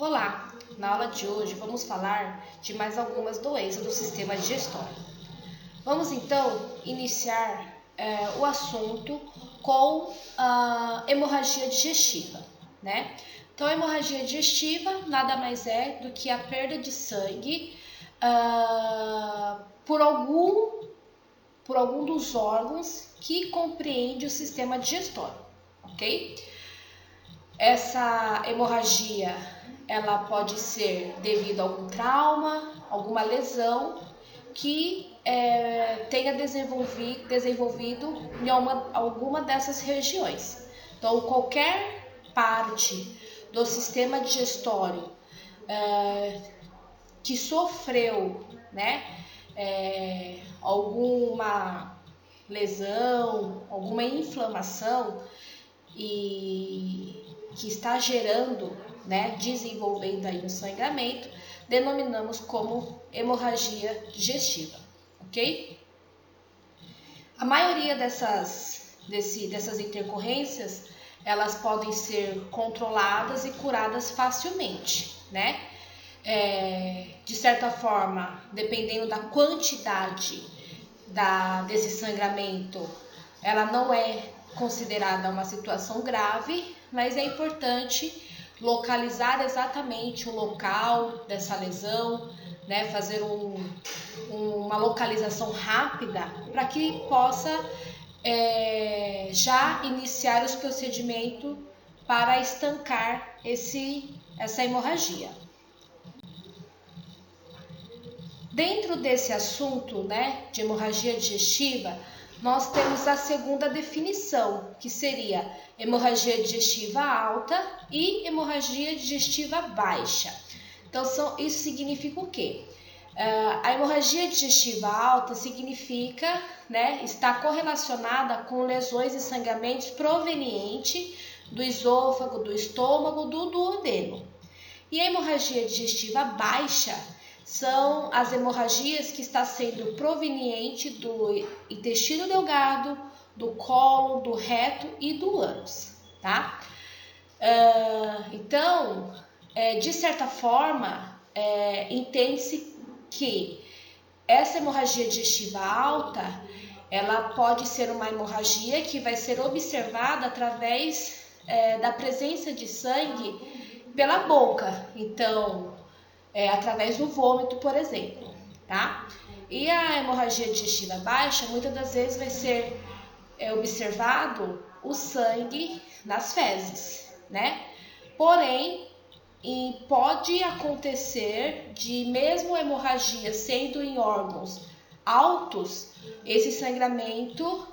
Olá! Na aula de hoje vamos falar de mais algumas doenças do sistema digestório. Vamos então iniciar o assunto com a hemorragia digestiva, né? Então, a hemorragia digestiva nada mais é do que a perda de sangue por algum dos órgãos que compreende o sistema digestório, ok? Essa hemorragia ela pode ser devido a algum trauma, alguma lesão que tenha desenvolvido em alguma dessas regiões. Então, qualquer parte do sistema digestório que sofreu, né, alguma lesão, alguma inflamação e que está gerando, né, desenvolvendo aí um sangramento, denominamos como hemorragia digestiva, ok? A maioria dessas intercorrências, elas podem ser controladas e curadas facilmente, né? De certa forma, dependendo da quantidade desse sangramento, ela não é considerada uma situação grave, mas é importante localizar exatamente o local dessa lesão, né, fazer uma localização rápida para que possa já iniciar os procedimentos para estancar essa hemorragia. Dentro desse assunto, né, de hemorragia digestiva, nós temos a segunda definição, que seria hemorragia digestiva alta e hemorragia digestiva baixa. Então, isso significa o quê? A hemorragia digestiva alta significa, né, está correlacionada com lesões e sangramentos provenientes do esôfago, do estômago, do duodeno. E a hemorragia digestiva baixa são as hemorragias que está sendo proveniente do intestino delgado, do colo, do reto e do ânus, tá? Então, de certa forma, entende-se que essa hemorragia digestiva alta, ela pode ser uma hemorragia que vai ser observada através da presença de sangue pela boca. Então, através do vômito, por exemplo, tá? E a hemorragia digestiva baixa, muitas das vezes vai ser observado o sangue nas fezes, né? Porém, pode acontecer de mesmo a hemorragia sendo em órgãos altos, esse sangramento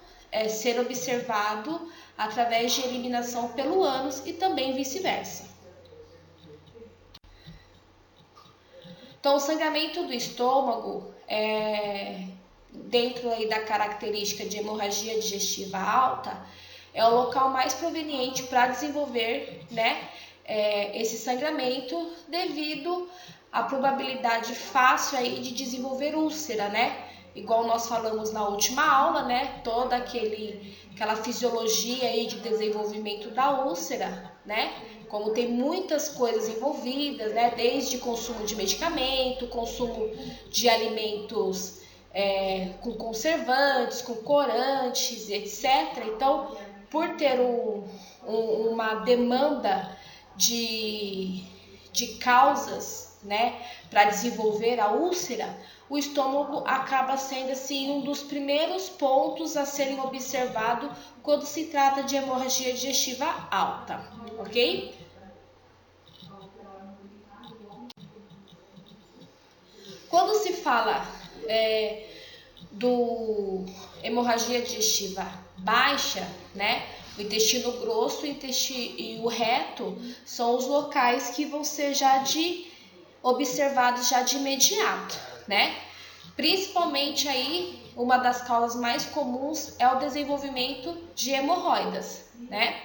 ser observado através de eliminação pelo ânus e também vice-versa. Então, o sangramento do estômago, dentro aí da característica de hemorragia digestiva alta, é o local mais proveniente para desenvolver, né, esse sangramento devido à probabilidade fácil aí de desenvolver úlcera, né? Igual nós falamos na última aula, né? Toda aquela fisiologia aí de desenvolvimento da úlcera, né? Como tem muitas coisas envolvidas, né? Desde consumo de medicamento, consumo de alimentos com conservantes, com corantes, etc. Então, por ter uma demanda de causas, né, para desenvolver a úlcera, o estômago acaba sendo assim um dos primeiros pontos a serem observados quando se trata de hemorragia digestiva alta, ok? Quando se fala do hemorragia digestiva baixa, né, o intestino grosso e o reto são os locais que vão ser observados já de imediato, né? Principalmente aí, uma das causas mais comuns é o desenvolvimento de hemorroidas, né?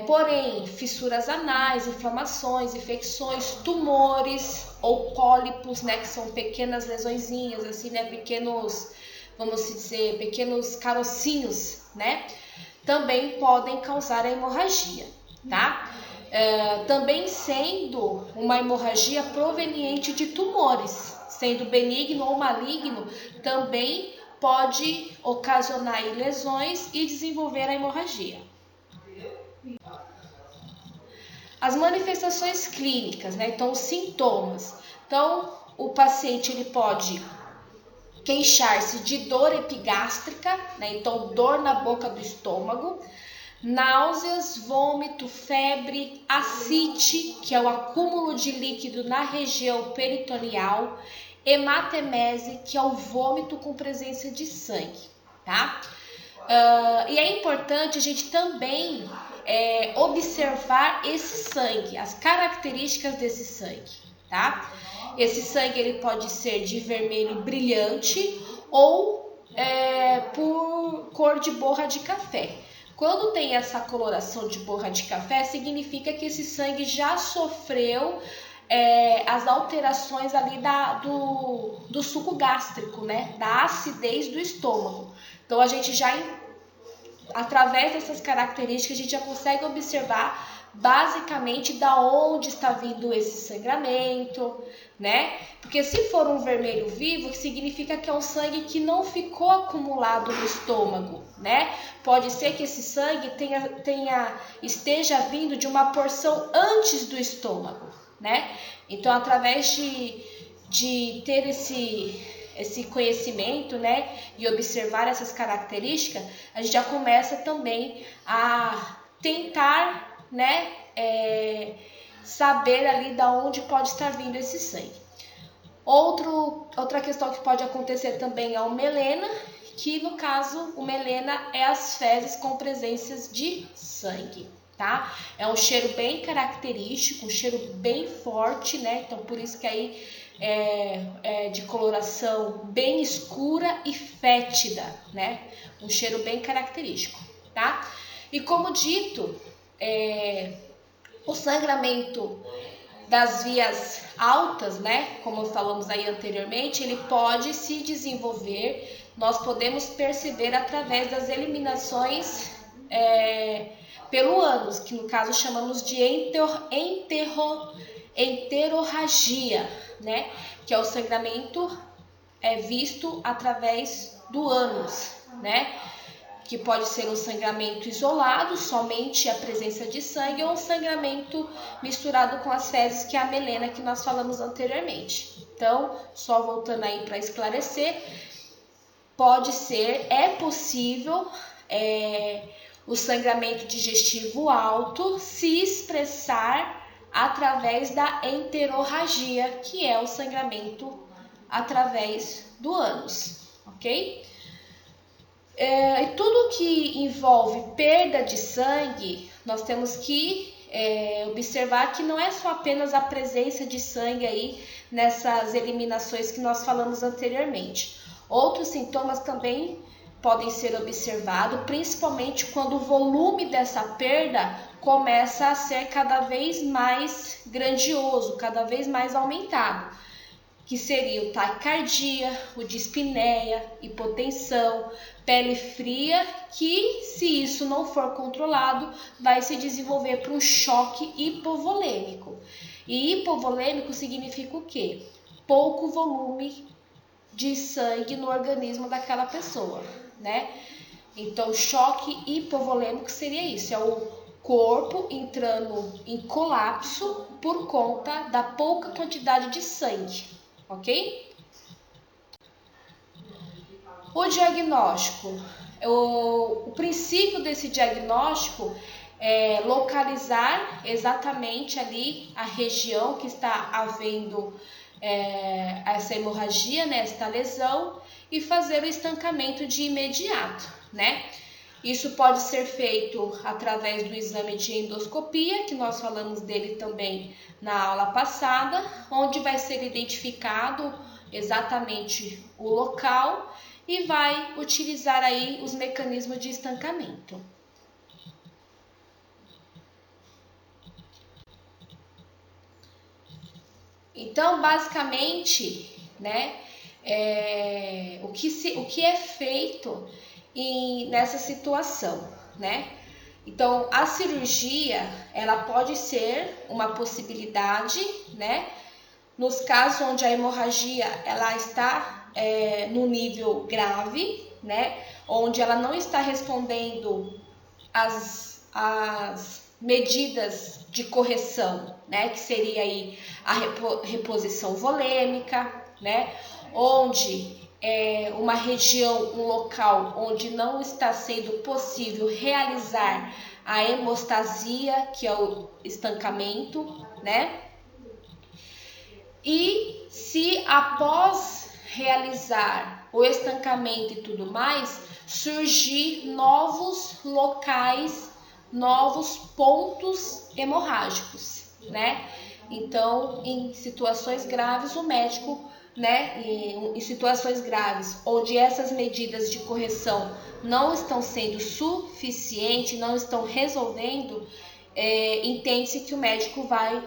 Porém, fissuras anais, inflamações, infecções, tumores ou pólipos, né, que são pequenas lesõezinhas, assim, né, pequenos carocinhos, né, também podem causar a hemorragia, tá? também sendo uma hemorragia proveniente de tumores, sendo benigno ou maligno, também pode ocasionar aí lesões e desenvolver a hemorragia. As manifestações clínicas, né? Então, os sintomas. Então, o paciente ele pode queixar-se de dor epigástrica, né? Então, dor na boca do estômago, náuseas, vômito, febre, ascite, que é o acúmulo de líquido na região peritoneal, hematemese, que é o vômito com presença de sangue, tá? E é importante a gente também observar esse sangue, as características desse sangue, tá? Esse sangue ele pode ser de vermelho brilhante ou por cor de borra de café. Quando tem essa coloração de borra de café, significa que esse sangue já sofreu as alterações ali do suco gástrico, né? Da acidez do estômago. Então, a gente já, através dessas características, a gente já consegue observar basicamente da onde está vindo esse sangramento, né? Porque se for um vermelho vivo, significa que é um sangue que não ficou acumulado no estômago, né? Pode ser que esse sangue esteja vindo de uma porção antes do estômago, né? Então, através de ter esse conhecimento, né, e observar essas características, a gente já começa também a tentar, né, saber ali da onde pode estar vindo esse sangue. Outra questão que pode acontecer também é o melena, que no caso o melena é as fezes com presenças de sangue, tá? É um cheiro bem característico, um cheiro bem forte, né? Então por isso que aí é de coloração bem escura e fétida, né? Um cheiro bem característico, tá? E como dito, o sangramento das vias altas, né, como falamos aí anteriormente, ele pode se desenvolver, nós podemos perceber através das eliminações pelo ânus, que no caso chamamos de enterorragia, né, que é o sangramento visto através do ânus, né, que pode ser um sangramento isolado, somente a presença de sangue, ou um sangramento misturado com as fezes, que é a melena que nós falamos anteriormente. Então, só voltando aí para esclarecer, é possível o sangramento digestivo alto se expressar através da enterorragia, que é o sangramento através do ânus, ok? E tudo que envolve perda de sangue, nós temos que observar que não é só apenas a presença de sangue aí nessas eliminações que nós falamos anteriormente. Outros sintomas também podem ser observados, principalmente quando o volume dessa perda começa a ser cada vez mais grandioso, cada vez mais aumentado, que seria o taquicardia, o dispneia, hipotensão, pele fria, que se isso não for controlado, vai se desenvolver para um choque hipovolêmico. E hipovolêmico significa o quê? Pouco volume de sangue no organismo daquela pessoa, né? Então, choque hipovolêmico seria isso, é o corpo entrando em colapso por conta da pouca quantidade de sangue, ok? O diagnóstico, o princípio desse diagnóstico é localizar exatamente ali a região que está havendo essa hemorragia, né, esta lesão, e fazer o estancamento de imediato, né? Isso pode ser feito através do exame de endoscopia, que nós falamos dele também na aula passada, onde vai ser identificado exatamente o local e vai utilizar aí os mecanismos de estancamento. Então, basicamente, né, o que é feito nessa situação, né? Então, a cirurgia, ela pode ser uma possibilidade, né? Nos casos onde a hemorragia ela está no nível grave, né? Onde ela não está respondendo às medidas de correção, né? Que seria aí a reposição volêmica, né? Onde uma região, um local onde não está sendo possível realizar a hemostasia, que é o estancamento, né? E se após realizar o estancamento e tudo mais, surgir novos locais, novos pontos hemorrágicos, né? Então, em situações graves, o médico, né, em situações graves, onde essas medidas de correção não estão sendo suficientes, não estão resolvendo, entende-se que o médico vai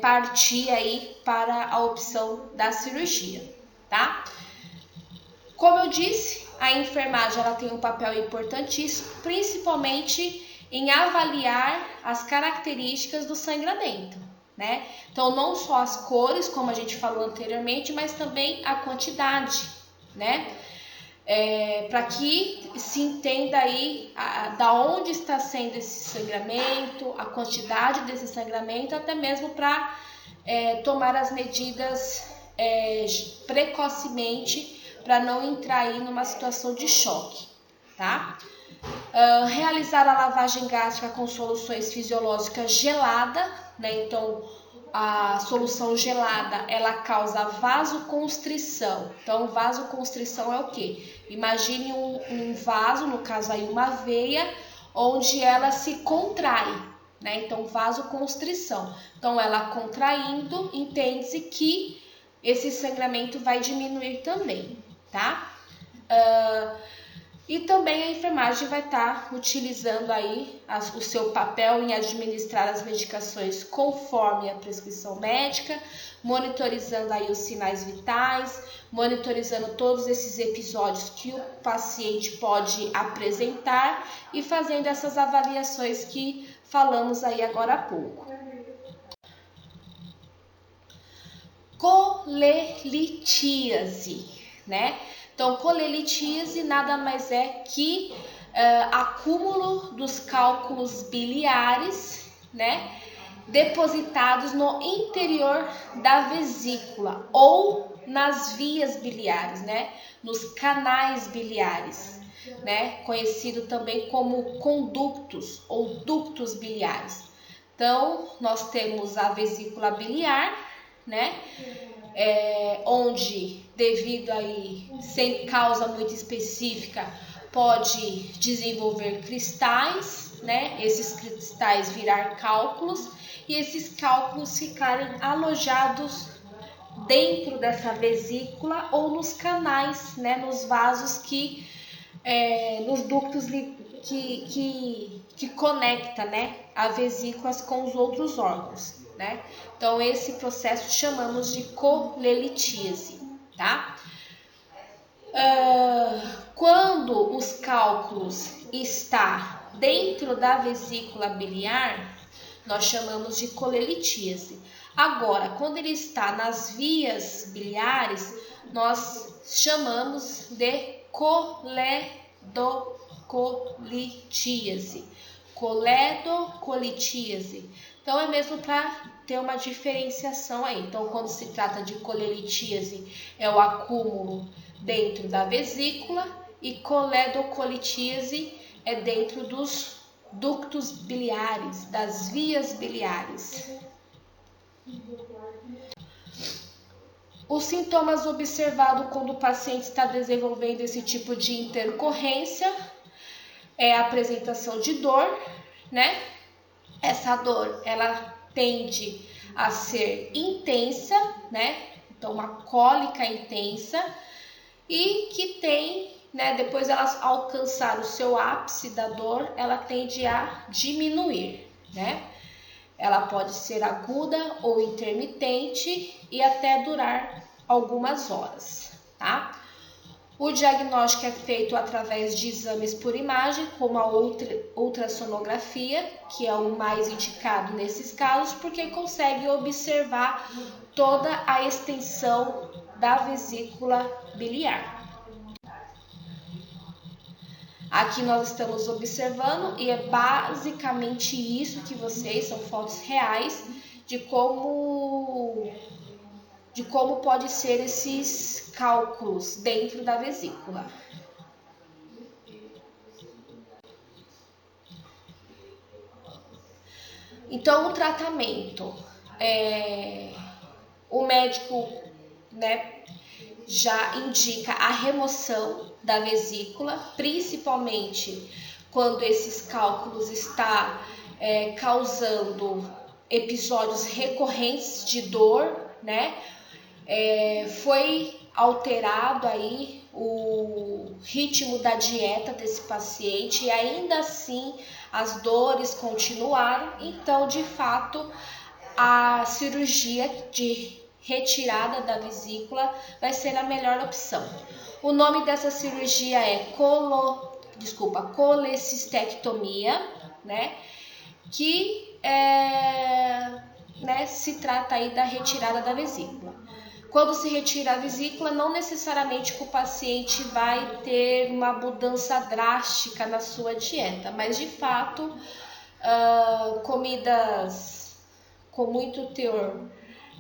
partir aí para a opção da cirurgia, tá? Como eu disse, a enfermagem ela tem um papel importantíssimo, principalmente em avaliar as características do sangramento, né? Então, não só as cores, como a gente falou anteriormente, mas também a quantidade, né? Para que se entenda aí da onde está sendo esse sangramento, a quantidade desse sangramento, até mesmo para tomar as medidas precocemente, para não entrar aí numa situação de choque, tá? Realizar a lavagem gástrica com soluções fisiológicas gelada, né? Então, a solução gelada, ela causa vasoconstrição. Então, vasoconstrição é o quê? Imagine um vaso, no caso aí uma veia, onde ela se contrai, né? Então, vasoconstrição. Então, ela contraindo, entende-se que esse sangramento vai diminuir também, tá? E também a enfermagem vai estar utilizando aí o seu papel em administrar as medicações conforme a prescrição médica, monitorizando aí os sinais vitais, monitorizando todos esses episódios que o paciente pode apresentar e fazendo essas avaliações que falamos aí agora há pouco. Colelitíase, né? Então, colelitíase nada mais é que acúmulo dos cálculos biliares, né, depositados no interior da vesícula ou nas vias biliares, né, nos canais biliares, né, conhecido também como conductos ou ductos biliares. Então, nós temos a vesícula biliar, né, onde, devido aí, sem causa muito específica, pode desenvolver cristais, né? Esses cristais virar cálculos e esses cálculos ficarem alojados dentro dessa vesícula ou nos canais, né? Nos vasos nos ductos que conecta, né? A vesícula com os outros órgãos, né? Então, esse processo chamamos de colelitíase, tá? Quando os cálculos está dentro da vesícula biliar, nós chamamos de colelitíase. Agora, quando ele está nas vias biliares, nós chamamos de coledocolitíase. Coledocolitíase. Então, é mesmo para ter uma diferenciação aí. Então, quando se trata de colelitíase, é o acúmulo dentro da vesícula e coledocolitíase é dentro dos ductos biliares, das vias biliares. Os sintomas observados quando o paciente está desenvolvendo esse tipo de intercorrência é a apresentação de dor, né? Essa dor, ela tende a ser intensa, né? Então, uma cólica intensa e que tem, né? Depois ela alcançar o seu ápice da dor, ela tende a diminuir, né? Ela pode ser aguda ou intermitente e até durar algumas horas, tá? O diagnóstico é feito através de exames por imagem, como a ultrassonografia, que é o mais indicado nesses casos, porque consegue observar toda a extensão da vesícula biliar. Aqui nós estamos observando, e é basicamente isso que vocês, são fotos reais de como pode ser esses cálculos dentro da vesícula. Então, o tratamento, o médico, né, já indica a remoção da vesícula, principalmente quando esses cálculos estão causando episódios recorrentes de dor, né? Foi alterado aí o ritmo da dieta desse paciente e ainda assim as dores continuaram, então de fato a cirurgia de retirada da vesícula vai ser a melhor opção. O nome dessa cirurgia é colecistectomia, né? Que se trata aí da retirada da vesícula. Quando se retira a vesícula, não necessariamente o paciente vai ter uma mudança drástica na sua dieta, mas de fato, comidas com muito teor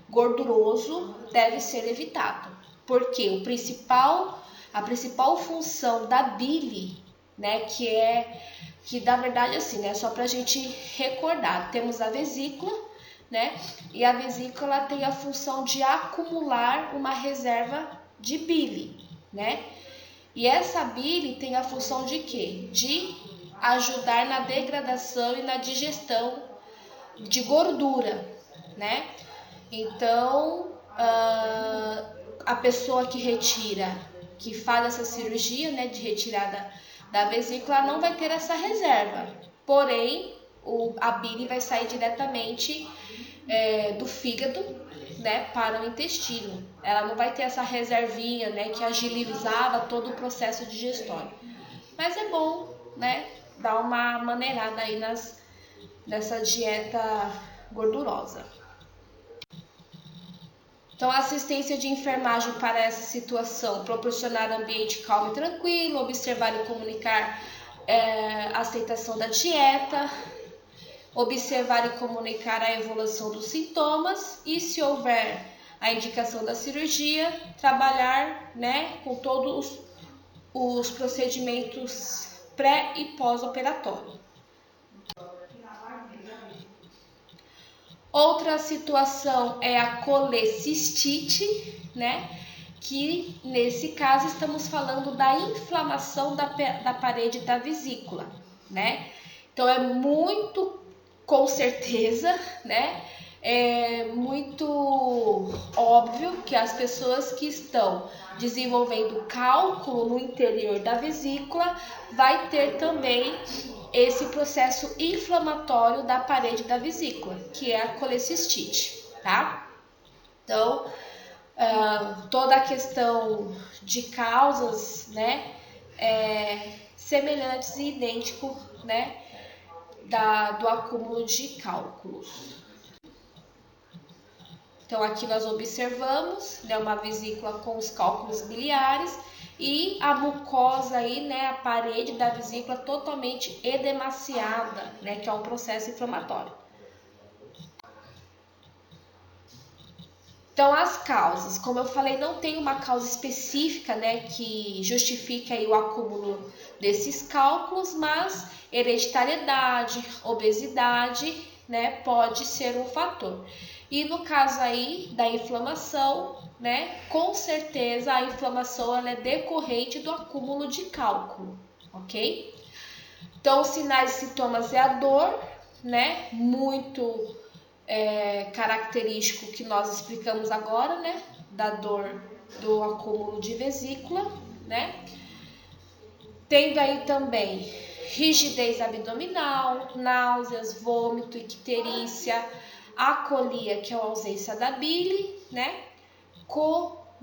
gorduroso deve ser evitado, porque a principal função da bile, né, que na verdade assim, né, só para a gente recordar, temos a vesícula, né, e a vesícula tem a função de acumular uma reserva de bile, né, e essa bile tem a função de quê? De ajudar na degradação e na digestão de gordura, né. Então, a pessoa que faz essa cirurgia, né, de retirada da vesícula, não vai ter essa reserva. Porém, a bile vai sair diretamente do fígado, né, para o intestino. Ela não vai ter essa reservinha, né, que agilizava todo o processo digestório. Mas é bom, né, dar uma maneirada aí nessa dieta gordurosa. Então, a assistência de enfermagem para essa situação, proporcionar ambiente calmo e tranquilo, observar e comunicar a aceitação da dieta, observar e comunicar a evolução dos sintomas e, se houver a indicação da cirurgia, trabalhar, né, com todos os procedimentos pré e pós-operatório. Outra situação é a colecistite, né? Que nesse caso estamos falando da inflamação da parede da vesícula, né? Então é muito, com certeza, né? É muito óbvio que as pessoas que estão desenvolvendo cálculo no interior da vesícula vai ter também esse processo inflamatório da parede da vesícula, que é a colecistite, tá? Então, toda a questão de causas, né, semelhantes e idêntico, né, do acúmulo de cálculos. Então, aqui nós observamos, né, uma vesícula com os cálculos biliares e a mucosa aí, né, a parede da vesícula totalmente edemaciada, né, que é um processo inflamatório. Então, as causas, como eu falei, não tem uma causa específica, né, que justifique aí o acúmulo desses cálculos, mas hereditariedade, obesidade, né, pode ser um fator. E no caso aí da inflamação, né, com certeza a inflamação ela é decorrente do acúmulo de cálculo, ok? Então, os sinais e sintomas é a dor, né, muito característico que nós explicamos agora, né, da dor do acúmulo de vesícula, né? Tendo aí também rigidez abdominal, náuseas, vômito, icterícia, acolia, que é a ausência da bile, né?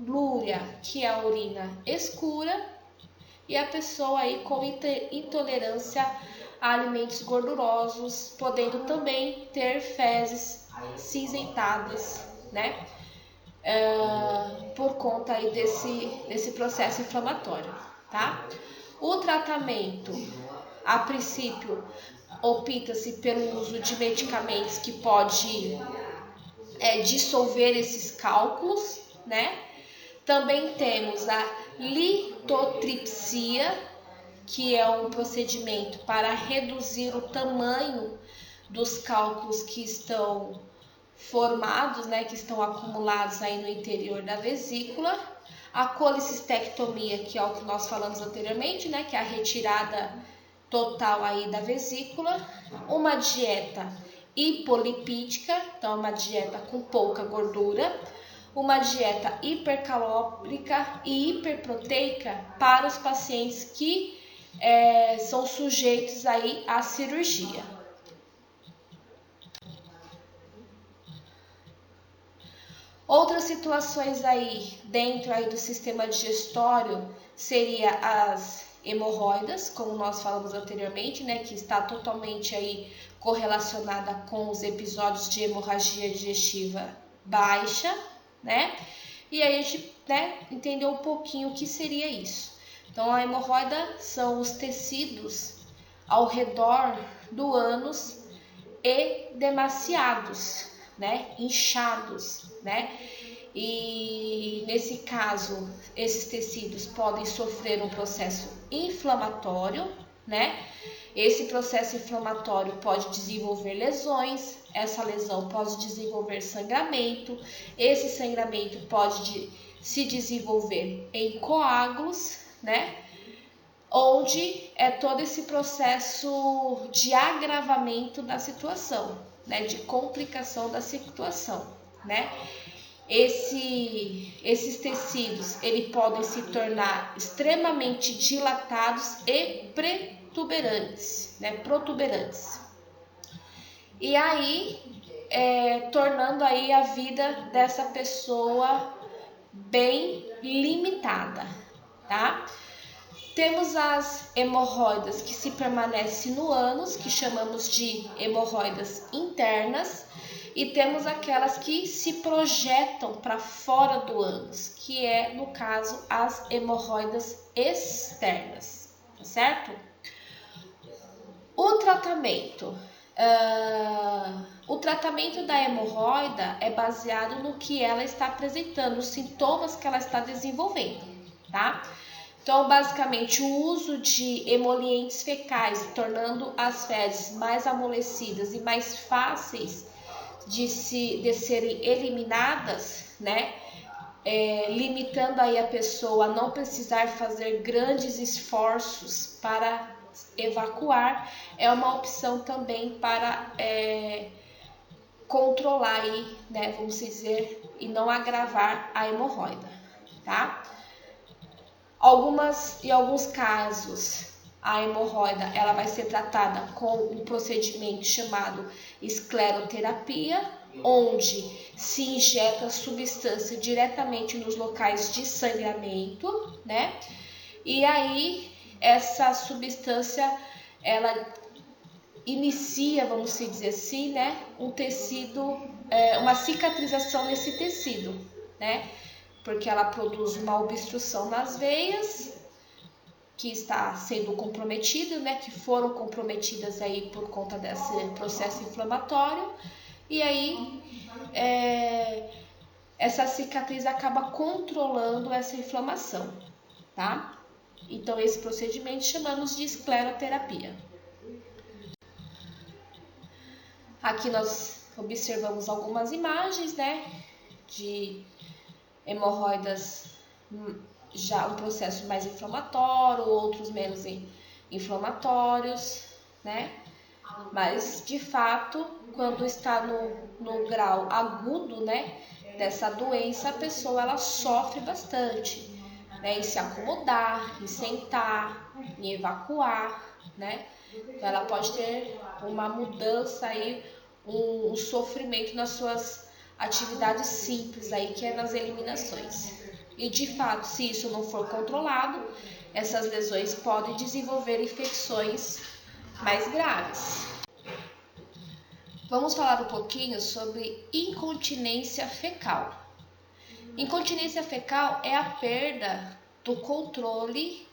blúria, que é a urina escura, e a pessoa aí com intolerância a alimentos gordurosos, podendo também ter fezes cinzentadas, né? Por conta aí desse processo inflamatório, tá? O tratamento, a princípio, opta-se pelo uso de medicamentos que pode dissolver esses cálculos, né? Também temos a litotripsia, que é um procedimento para reduzir o tamanho dos cálculos que estão formados, né, que estão acumulados aí no interior da vesícula. A colicistectomia, que é o que nós falamos anteriormente, né, que é a retirada total aí da vesícula. Uma dieta hipolipídica, então uma dieta com pouca gordura. Uma dieta hipercalórica e hiperproteica para os pacientes que são sujeitos aí à cirurgia. Outras situações aí dentro aí do sistema digestório seria as hemorroidas, como nós falamos anteriormente, né, que está totalmente aí correlacionada com os episódios de hemorragia digestiva baixa, né? E aí a gente, né, entendeu um pouquinho o que seria isso. Então a hemorroida são os tecidos ao redor do ânus edemaciados, né, inchados, né? E nesse caso, esses tecidos podem sofrer um processo inflamatório, né? Esse processo inflamatório pode desenvolver lesões, essa lesão pode desenvolver sangramento, esse sangramento pode se desenvolver em coágulos, né? Onde é todo esse processo de agravamento da situação, né? De complicação da situação, né? Esses tecidos, eles podem se tornar extremamente dilatados e protuberantes, né? Protuberantes. E aí, tornando aí a vida dessa pessoa bem limitada, tá? Temos as hemorroidas que se permanecem no ânus, que chamamos de hemorroidas internas, e temos aquelas que se projetam para fora do ânus, que é, no caso, as hemorroidas externas, tá certo? O tratamento. O tratamento da hemorroida é baseado no que ela está apresentando, os sintomas que ela está desenvolvendo, tá? Então, basicamente, o uso de emolientes fecais, tornando as fezes mais amolecidas e mais fáceis de serem eliminadas, né? Limitando aí a pessoa a não precisar fazer grandes esforços para evacuar, é uma opção também para controlar aí, né, vamos dizer, e não agravar a hemorroida, tá? Em alguns casos, a hemorroida ela vai ser tratada com um procedimento chamado escleroterapia, onde se injeta substância diretamente nos locais de sangramento, né? E aí essa substância ela inicia, vamos dizer assim, né, um tecido, uma cicatrização nesse tecido, né? Porque ela produz uma obstrução nas veias que está sendo comprometida, né, que foram comprometidas aí por conta desse processo inflamatório, e aí essa cicatriz acaba controlando essa inflamação, tá? Então esse procedimento chamamos de escleroterapia. Aqui nós observamos algumas imagens, né, de hemorroidas, já um processo mais inflamatório, outros menos inflamatórios, né? Mas, de fato, quando está no grau agudo, né, dessa doença, a pessoa ela sofre bastante, né, em se acomodar, em sentar, em evacuar, né? Então, ela pode ter uma mudança aí, um sofrimento nas suas atividades simples aí, que é nas eliminações. E de fato, se isso não for controlado, essas lesões podem desenvolver infecções mais graves. Vamos falar um pouquinho sobre incontinência fecal. Incontinência fecal é a perda do controle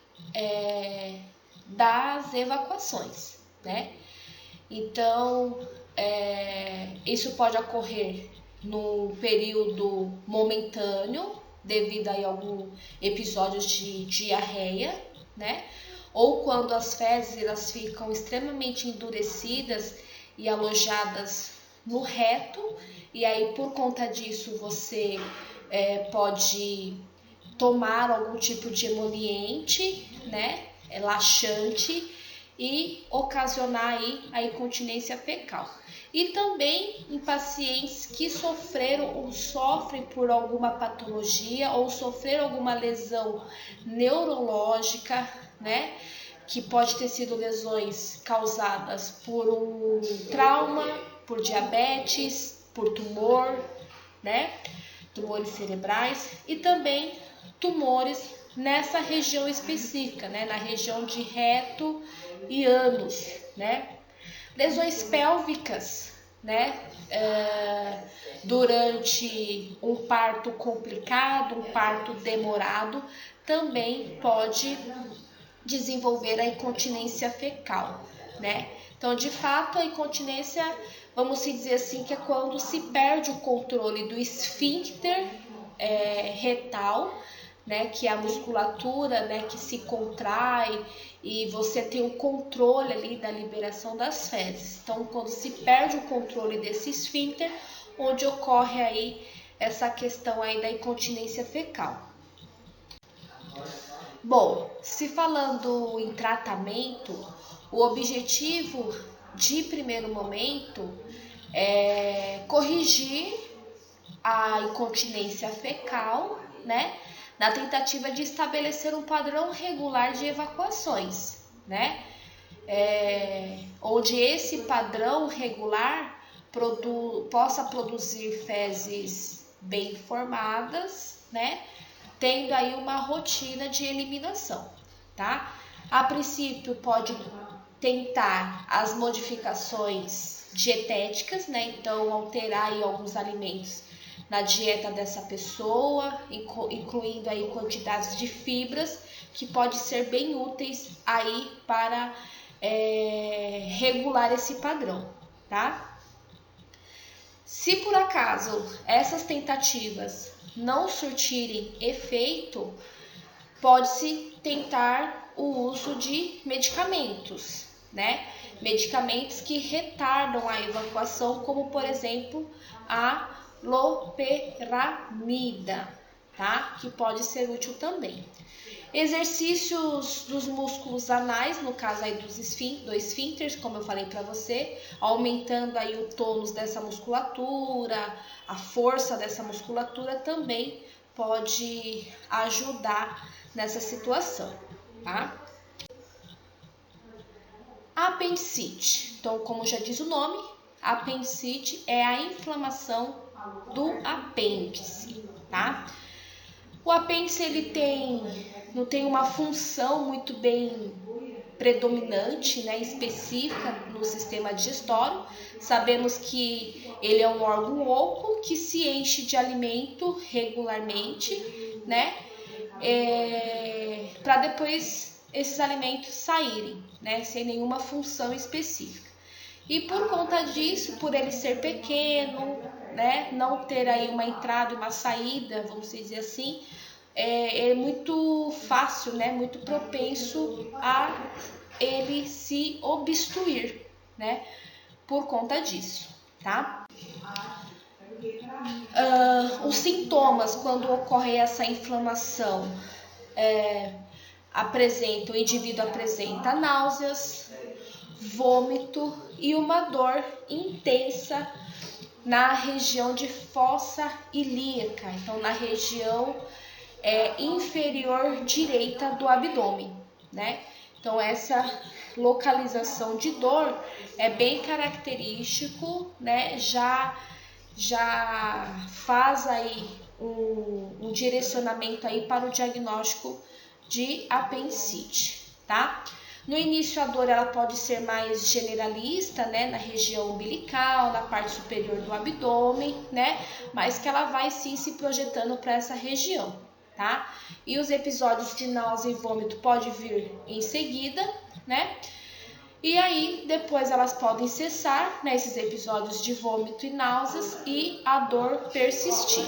das evacuações, né? Então, isso pode ocorrer num período momentâneo, devido a algum episódio de diarreia, né? Ou quando as fezes elas ficam extremamente endurecidas e alojadas no reto, e aí por conta disso você pode tomar algum tipo de emoliente, né? Laxante, e ocasionar aí a incontinência fecal. E também em pacientes que sofreram ou sofrem por alguma patologia ou sofreram alguma lesão neurológica, né? Que pode ter sido lesões causadas por um trauma, por diabetes, por tumor, né? Tumores cerebrais e também tumores nessa região específica, né? Na região de reto e ânus, né? Lesões pélvicas, né? Durante um parto complicado, um parto demorado, também pode desenvolver a incontinência fecal, né? Então, de fato, a incontinência, vamos dizer assim, que é quando se perde o controle do esfíncter retal, né, que é a musculatura, né, que se contrai e você tem o controle ali da liberação das fezes. Então, quando se perde o controle desse esfíncter, onde ocorre aí essa questão aí da incontinência fecal. Bom, se falando em tratamento, o objetivo de primeiro momento é corrigir a incontinência fecal, né? Na tentativa de estabelecer um padrão regular de evacuações, né? Onde esse padrão regular possa produzir fezes bem formadas, né? Tendo aí uma rotina de eliminação, tá? A princípio pode tentar as modificações dietéticas, né? Então alterar aí alguns alimentos na dieta dessa pessoa, incluindo aí quantidades de fibras que pode ser bem úteis aí para regular esse padrão, tá? Se por acaso essas tentativas não surtirem efeito, pode-se tentar o uso de medicamentos, né? Medicamentos que retardam a evacuação, como por exemplo a loperamida, tá? Que pode ser útil também. Exercícios dos músculos anais, no caso aí do esfíncteres, como eu falei para você, aumentando aí o tônus dessa musculatura, a força dessa musculatura também pode ajudar nessa situação, tá? Apendicite. Então, como já diz o nome, apendicite é a inflamação do apêndice, tá? O apêndice não tem uma função muito bem predominante, né, específica no sistema digestório. Sabemos que ele é um órgão oco que se enche de alimento regularmente, né, para depois esses alimentos saírem, né, sem nenhuma função específica. E por conta disso, por ele ser pequeno, né, não ter aí uma entrada e uma saída, vamos dizer assim, é muito fácil, né, muito propenso a ele se obstruir, né, por conta disso, tá? Os sintomas quando ocorre essa inflamação o indivíduo apresenta náuseas, vômito e uma dor intensa na região de fossa ilíaca, então na região inferior direita do abdômen, né? Então essa localização de dor é bem característico, né? Já faz aí um direcionamento aí para o diagnóstico de apendicite, tá? No início, a dor ela pode ser mais generalista, né, na região umbilical, na parte superior do abdômen, né, mas que ela vai sim se projetando para essa região, tá? E os episódios de náusea e vômito podem vir em seguida, né? E aí, depois elas podem cessar, né, esses episódios de vômito e náuseas e a dor persistir.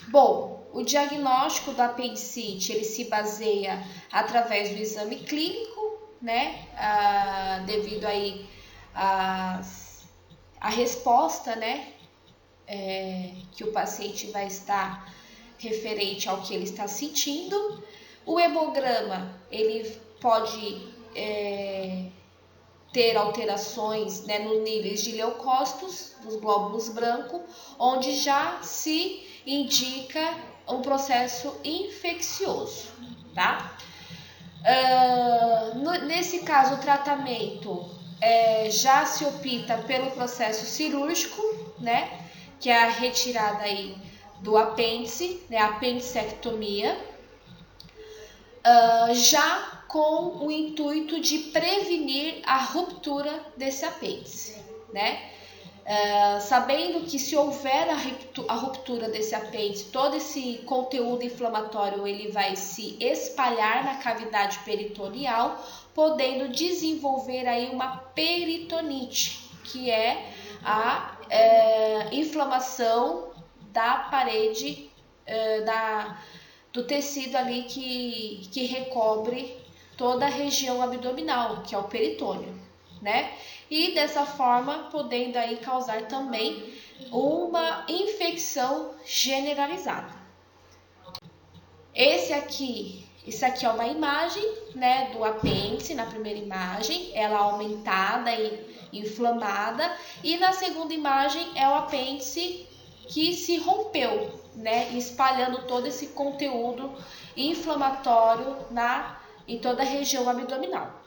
Bom, o diagnóstico da apendicite, ele se baseia através do exame clínico, né, devido aí a resposta, né, que o paciente vai estar referente ao que ele está sentindo. O hemograma, ele pode ter alterações, né, no níveis de leucócitos, dos glóbulos brancos, onde já se indica um processo infeccioso, tá? Nesse caso, o tratamento já se opta pelo processo cirúrgico, né, que é a retirada aí do apêndice, né, a apendicectomia, já com o intuito de prevenir a ruptura desse apêndice, né? Sabendo que se houver a ruptura desse apêndice, todo esse conteúdo inflamatório ele vai se espalhar na cavidade peritoneal, podendo desenvolver aí uma peritonite, que é a inflamação da parede do tecido ali que recobre toda a região abdominal, que é o peritônio, né? E dessa forma, podendo aí causar também uma infecção generalizada. Isso aqui é uma imagem, né, do apêndice, na primeira imagem, ela aumentada e inflamada, e na segunda imagem é o apêndice que se rompeu, né, espalhando todo esse conteúdo inflamatório em toda a região abdominal.